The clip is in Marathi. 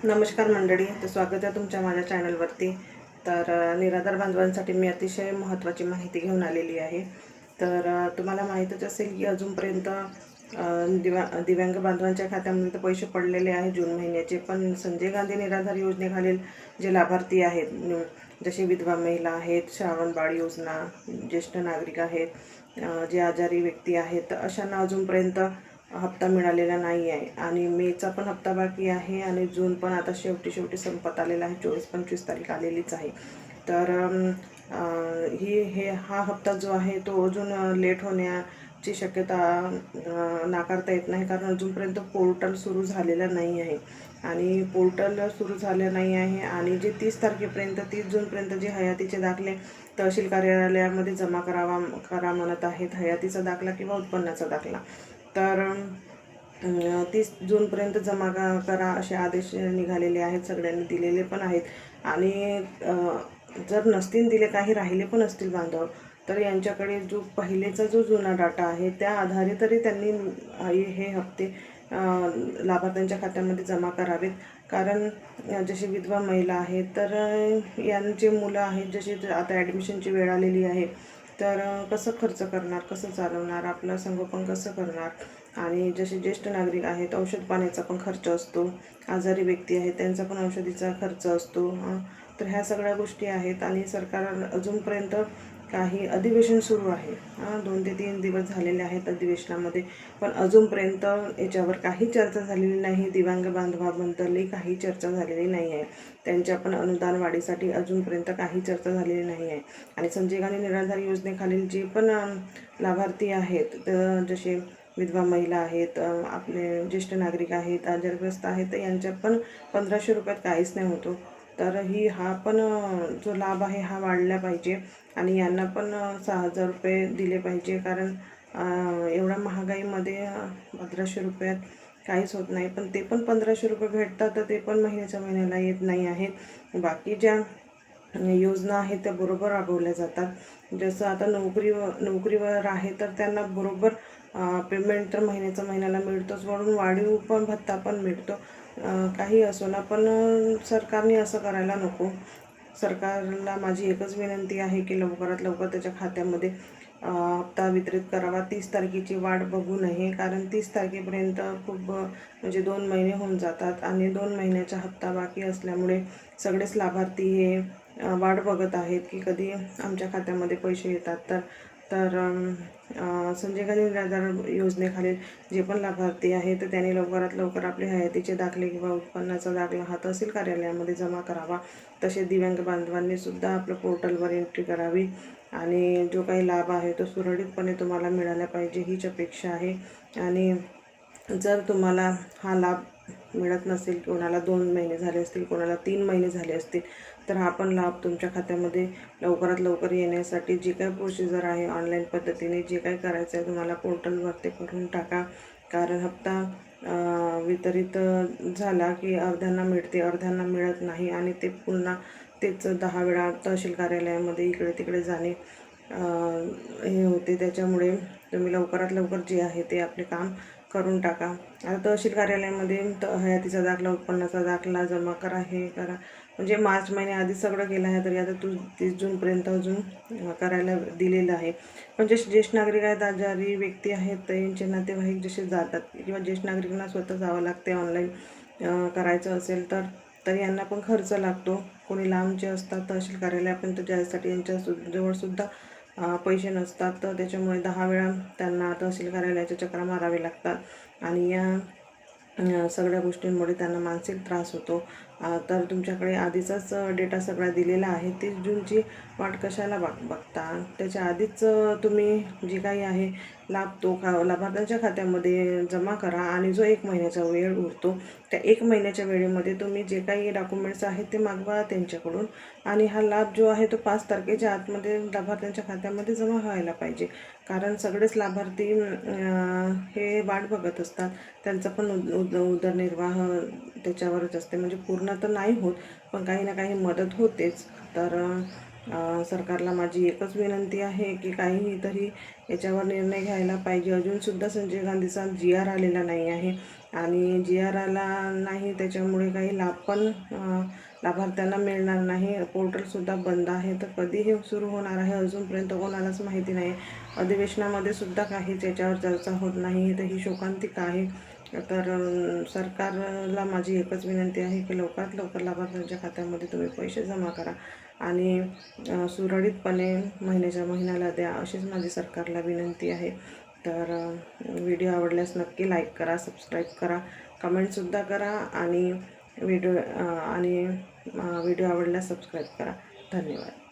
नमस्कार मंडळी, तर स्वागत आहे तुमच्या माझ्या चॅनलवरती. तर निराधार बांधवांसाठी मी अतिशय महत्त्वाची माहिती घेऊन आलेली आहे. तर तुम्हाला माहीतच असेल की अजूनपर्यंत दिव्यांग बांधवांच्या खात्यामध्ये तर पैसे पडलेले आहे जून महिन्याचे. पण संजय गांधी निराधार योजनेखालील जे लाभार्थी आहेत, जसे विधवा महिला आहेत, श्रावण बाळ योजना, ज्येष्ठ नागरिक आहेत, जे आजारी व्यक्ती आहेत, तर अशांना अजूनपर्यंत हप्ता मिळालेला नाही आहे. आणि मेचा पण हप्ता बाकी आहे आणि जून पण आता शेवटी संपत आलेला आहे. 24-25 तारीख आलेलीच आहे. तर हा हप्ता जो आहे तो अजून लेट होण्याची शक्यता नाकारता येत नाही, कारण अजूनपर्यंत पोर्टल सुरू झालेलं नाही आहे. आणि पोर्टल सुरू झालं नाही आहे आणि जे 30 जूनपर्यंत जे हयातीचे दाखले तहसील कार्यालयामध्ये जमा करा म्हणत आहेत, हयातीचा दाखला किंवा उत्पन्नाचा दाखला. तर 30 जूनपर्यंत जमा करा असे आदेश निघालेले आहेत, सगळ्यांनी दिलेले पण आहेत. आणि जर नसतील दिले, काही राहिले पण असतील बांधव, तर यांच्याकडे जो पहिलेचा जो जुना डाटा आहे त्या आधारे तरी त्यांनी हे हप्ते लाभार्थ्यांच्या खात्यामध्ये जमा करावेत. कारण जसे विधवा महिला आहेत, तर यांचे मुलं आहेत, जसे आता ॲडमिशनची वेळ आलेली आहे, तर कसं खर्च करणार, कसं चालवणार, आपलं संगोपन कसं करणार. आणि जसे ज्येष्ठ नागरिक आहेत, औषध पाण्याचा पण खर्च असतो, आजारी व्यक्ती आहेत त्यांचा पण औषधीचा खर्च असतो. तर ह्या सगळ्या गोष्टी आहेत. आणि सरकार अजूनपर्यंत काही अधिवेशन सुरू आहे, 2 ते 3 दिवस झालेले आहेत अधिवेशनामध्ये, पण अजूनपर्यंत याच्यावर काही चर्चा झालेली नाही. दिव्यांग बांधवाबद्दलही काही चर्चा झालेली नाही आहे. त्यांच्या पण अनुदान वाढीसाठी अजूनपर्यंत काही चर्चा झालेली नाही आहे. आणि संजय गांधी निराधार योजनेखालील जे पण लाभार्थी आहेत, तर जसे विधवा महिला आहेत, आपले ज्येष्ठ नागरिक आहेत, आजारग्रस्त आहेत, तर यांच्या पण 1500 रुपयात काहीच नाही होतो. तर हा पण जो लाभ आहे हा वाढला पाहिजे. आणि यांना पण 6000 रुपये दिले पाहिजे, कारण एवढ्या महागाईमध्ये 1500 रुपयात काहीच होत नाही. पण ते पण 1500 रुपये भेटतात, तर ते पण महिन्याला येत नाही आहेत. बाकी ज्या योजना आहेत त्या बरोबर राबवल्या जातात. जसं आता नोकरीवर आहे, तर त्यांना बरोबर पेमेंट तर महिन्याला मिळतोच, म्हणून वाढीव पण भत्ता पण मिळतो. काही असो ना, पण सरकारने असं करायला नको. सरकारला माझी एकच विनंती आहे की लवकरात लवकर त्याच्या खात्यामध्ये हप्ता वितरित करावा. 30 तारखेची वाट बघू नये, कारण 30 तारखेपर्यंत खूप म्हणजे 2 महिने होऊन जातात आणि 2 महिन्याचा हप्ता बाकी असल्यामुळे सगळेच लाभार्थी हे वाट बघत आहेत की कधी आमच्या खात्यामध्ये पैसे येतात. तर संजय गांधी निराधार योजनेखालील जे पण लाभार्थी आहेत, तर त्यांनी लवकरात लवकर आपले हयातीचे दाखले किंवा उत्पन्नाचा दाखला हा तहसील कार्यालयामध्ये जमा करावा. तसेच दिव्यांग बांधवांनी सुद्धा आपलं पोर्टलवर एंट्री करावी आणि जो काही लाभ आहे तो सुरळीतपणे तुम्हाला मिळाला पाहिजे हीच अपेक्षा आहे. आणि जर तुम्हाला हा लाभ मिळत नसेल, कोणाला 2 महिने झाले असतील, कोणाला 3 महिने झाले असतील, तर हा पण लाभ तुमच्या खात्यामध्ये लवकरात लवकर येण्यासाठी जी काही प्रोसिजर आहे, ऑनलाईन पद्धतीने जे काही करायचं आहे तुम्हाला पोर्टलवरती करून टाका. कारण हप्ता वितरित झाला की अर्ध्यांना मिळते, अर्ध्यांना मिळत नाही आणि ते पुन्हा तेच 10 वेळा तहसील कार्यालयामध्ये इकडे तिकडे जाणे हे होते. त्याच्यामुळे तुम्ही लवकरात लवकर जे आहे ते आपले काम करून टाका. आता तहसील कार्यालयामध्ये हयातीचा दाखला, उत्पन्नाचा दाखला जमा करा, हे करा, म्हणजे मार्च महिन्याआधी सगळं केलं आहे, तरी आता 30 जूनपर्यंत अजून करायला दिलेलं आहे. पण जे ज्येष्ठ नागरिक आहेत, आजारी व्यक्ती आहेत, तर यांचे नातेवाईक जसे जातात किंवा ज्येष्ठ नागरिकांना स्वतः जावं लागते ऑनलाईन करायचं असेल तर यांना पण खर्च लागतो. कोणी लांबचे असतात तहसील कार्यालयापर्यंत जायसाठी यांच्या जवळसुद्धा पैसे नसतात, तर त्याच्यामुळे 10 वेळा त्यांना तहसील कार्यालयाच्या चक्रा मारावे लागतात आणि या सगळ्या गोष्टींमुळे त्यांना मानसिक त्रास होतो. तर तुमच्याकडे आधीचाच डेटा सगळा दिलेला आहे. 30 जूनची वाट कशाला बघता, त्याच्या आधीच तुम्ही जे काही आहे लाभ तो लाभार्थ्यांच्या खात्यामध्ये जमा करा. आणि जो 1 महिन्याचा वेळ उरतो, त्या 1 महिन्याच्या वेळेमध्ये तुम्ही जे काही डॉक्युमेंट्स आहेत ते मागवा त्यांच्याकडून. आणि हा लाभ जो आहे तो 5 तारखेच्या आतमध्ये लाभार्थ्यांच्या खात्यामध्ये जमा व्हायला पाहिजे, कारण सगळेच लाभार्थी हे वाट बघत असतात. त्यांचा पण उदरनिर्वाह त्याच्यावरच असते, म्हणजे पूर्ण तर नाही होत, पण काही ना काही मदत होतेच. तर सरकारला माझी एकच विनंती आहे की काहीही तरी याच्यावर निर्णय घ्यायला पाहिजे. अजूनसुद्धा संजय गांधीचा GR आलेला नाही आहे. आणि जी आर आला नाही त्याच्यामुळे काही लाभ पण लाभार्थ्यांना मिळणार नाही. पोर्टलसुद्धा बंद आहे. तर कधी हे सुरू होणार आहे अजूनपर्यंत कोणालाच माहिती नाही. अधिवेशनामध्ये सुद्धा काहीच याच्यावर चर्चा होत नाही. तर ही शोकांतिक आहे. तर सरकारला माझी एकच विनंती आहे की लवकरात लवकर लाभार्थ्यांच्या खात्यामध्ये तुम्ही पैसे जमा करा आणि सुरळीतपणे महिन्याच्या महिन्याला द्या, अशीच माझी सरकारला विनंती आहे. तर व्हिडिओ आवडल्यास नक्की लाईक करा, सबस्क्राईब करा, कमेंटसुद्धा करा आणि व्हिडिओ आवडल्यास सबस्क्राईब करा. धन्यवाद.